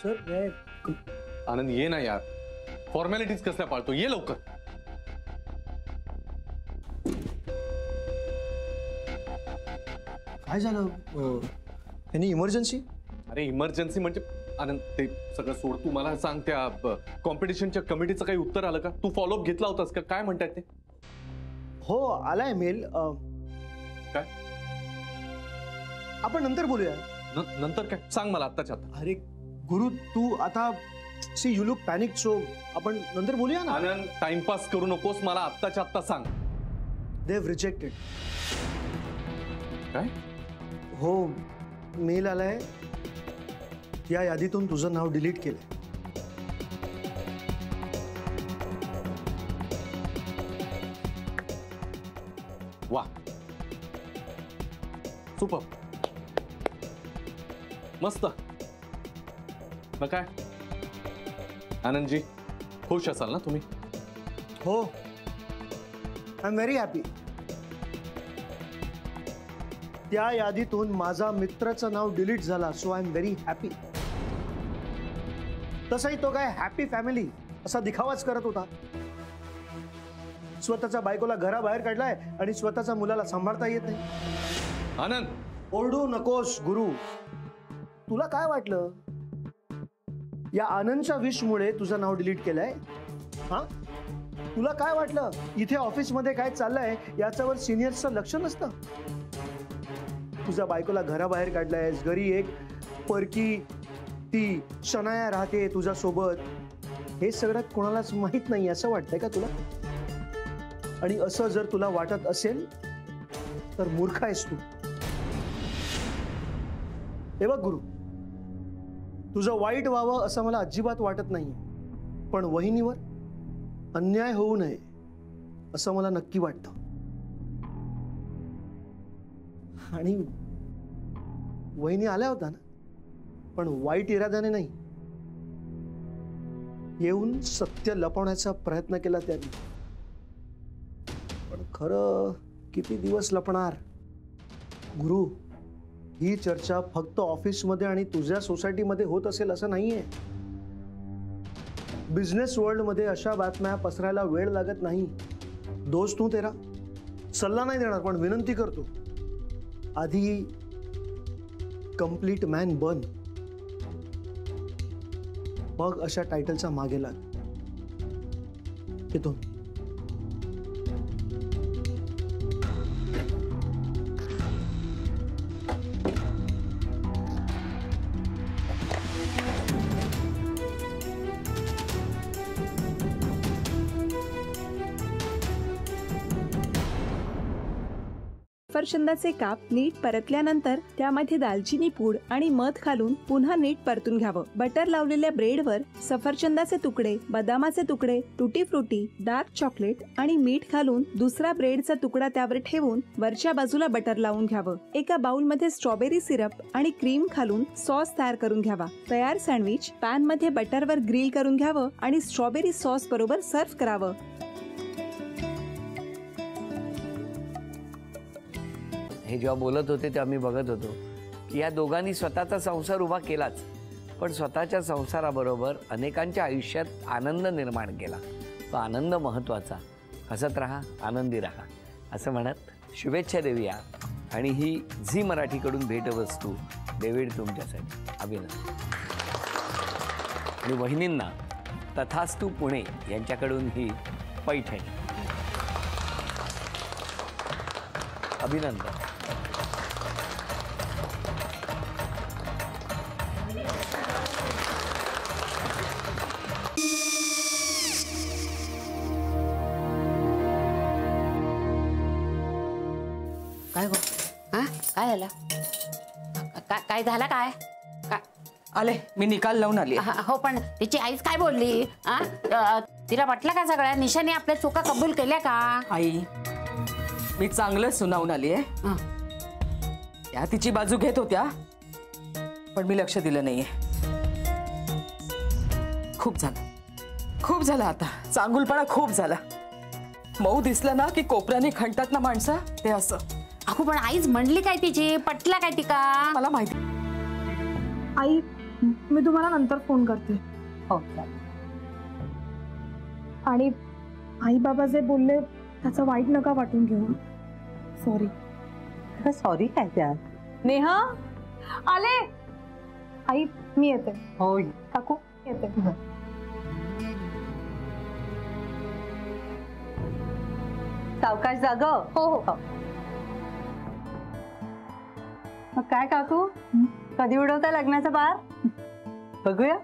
Sir आनंद ये ना यार, फॉर्मॅलिटीज कसल्या पाळतो, ये लवकर. काय झालं? Any emergency? अरे इमर्जन्सी म्हणजे आनंद ते सगळं सोड, तू मला सांग त्या कॉम्पिटिशनच्या कमिटीचं काही उत्तर आलं का? तू फॉलोअप घेतला होतास का? काय म्हणतात ते? हो आलाय मेल. काय? आपण नंतर बोलूया. नंतर काय? सांग मला आत्ताच्या आता. अरे गुरु तू आता see you look panic, so आपण नंतर बोलूया ना. आनंद टाइमपास करू नकोस, मला आत्ताच्या आत्ता सांग. They have rejected. काय? हो मेल आलाय, या यादीतून तुझं नाव डिलीट केलंय. वा, सुपर, मस्त. मग काय आनंदजी, खुश असाल ना तुम्ही? हो, आय एम व्हेरी हॅपी. त्या यादीतून माझा मित्राचं नाव डिलीट झाला, so I am very happy. तसंही तो काय हॅपी फॅमिली असा दिखावाच करत होता. स्वतःच्या बायकोला घराबाहेर काढलाय आणि स्वतःच्या मुलाला सांभाळता येत नाही. आनंद ओरडू नकोस गुरु. तुला काय वाटलं या आनंदच्या विशमुळे तुझं नाव डिलीट केलंय? हा, तुला काय वाटलं इथे ऑफिसमध्ये काय चाललंय याच्यावर सिनियर्सचं लक्ष नसतं? तुझ्या बायकोला घराबाहेर काढलायस, घरी एक परकी ती शनाया राहते तुझ्या सोबत, हे सगळं कोणालाच माहित नाही असं वाटतंय का तुला? आणि असं जर तुला वाटत असेल तर मूर्ख आहेस तू. हे बघ गुरु, तुझं वाईट व्हावं असं मला अजिबात वाटत नाही, पण वहिनीवर अन्याय होऊ नये असं मला नक्की वाटतं. आणि वहिनी आल्या होत्या ना, पण वाईट इराद्याने नाही, येऊन सत्य लपवण्याचा प्रयत्न केला त्यांनी. पण खरं किती दिवस लपणार गुरु? ही चर्चा फक्त ऑफिसमध्ये आणि तुझ्या सोसायटीमध्ये होत असेल असं नाहीये. बिझनेस वर्ल्डमध्ये अशा बातम्या पसरायला वेळ लागत नाही. दोस्त तू तेरा सल्ला नाही देणार, पण विनंती करतो, आधी कंप्लीट मॅन बन, मग अशा टायटलचा मागे लाग. येतो. सफरचंदाचे काप नीट परतल्यानंतर त्यामध्ये दालचिनी पूड आणि मध घालून पुन्हा नीट परतून घ्यावं. बटर लावलेल्या ब्रेडवर सफरचंदाचे तुकडे, बदामाचे तुकडे, टुटी फ्रुटी, डार्क चॉकलेट आणि मीठ घालून दुसरा ब्रेडचा तुकडा त्यावर ठेवून वरच्या बाजूला बटर लावून घ्यावं. एका बाउलमध्ये स्ट्रॉबेरी सिरप आणि क्रीम घालून सॉस तयार करून घ्यावा. तयार सँडविच पॅन मध्ये बटरवर ग्रिल करून घ्यावं आणि स्ट्रॉबेरी सॉस बरोबर सर्व्ह करावं. हे जेव्हा बोलत होते तेव्हा मी बघत होतो की या दोघांनी स्वतःचा संसार उभा केलाच, पण स्वतःच्या संसाराबरोबर अनेकांच्या आयुष्यात आनंद निर्माण केला. तो आनंद महत्त्वाचा. हसत राहा, आनंदी राहा असं म्हणत शुभेच्छा देऊया. आणि ही झी मराठीकडून भेटवस्तू डेव्हिड तुमच्यासाठी. अभिनंदन. आणि वहिनींना तथास्तू पुणे यांच्याकडून ही पैठणी. अभिनंदन. काय गो? हा काय झालं? काय झालं? काय आले मी निकाल लावून आली. हो, पण तिची आईच काय बोलली? तिला वाटलं का सगळ्या निशाने आपल्या चुका कबूल केल्या का? आई मी चांगलं सुनावून आली आहे. त्या तिची बाजू घेत होत्या, पण मी लक्ष दिलं नाहीये. खूप झालं आता. चांगुलपणा खूप झाला. मऊ दिसलं ना की कोपऱ्याने खणतात ना माणसं, ते असं. अगो पण आईच म्हणली काय तिची, पटला काय तिका? मला माहिती. आई मी तुम्हाला नंतर फोन करते. हो आणि आई बाबा जे बोलले त्याचं वाईट नका वाटून घेऊ. सॉरी. सॉरी काय त्या? नेहा आले. आई मी येते. हो काकू येते. सावकाश जाग. हो हो. मग काय काकू, कधी उडवता लग्नाचा बार? बघूया.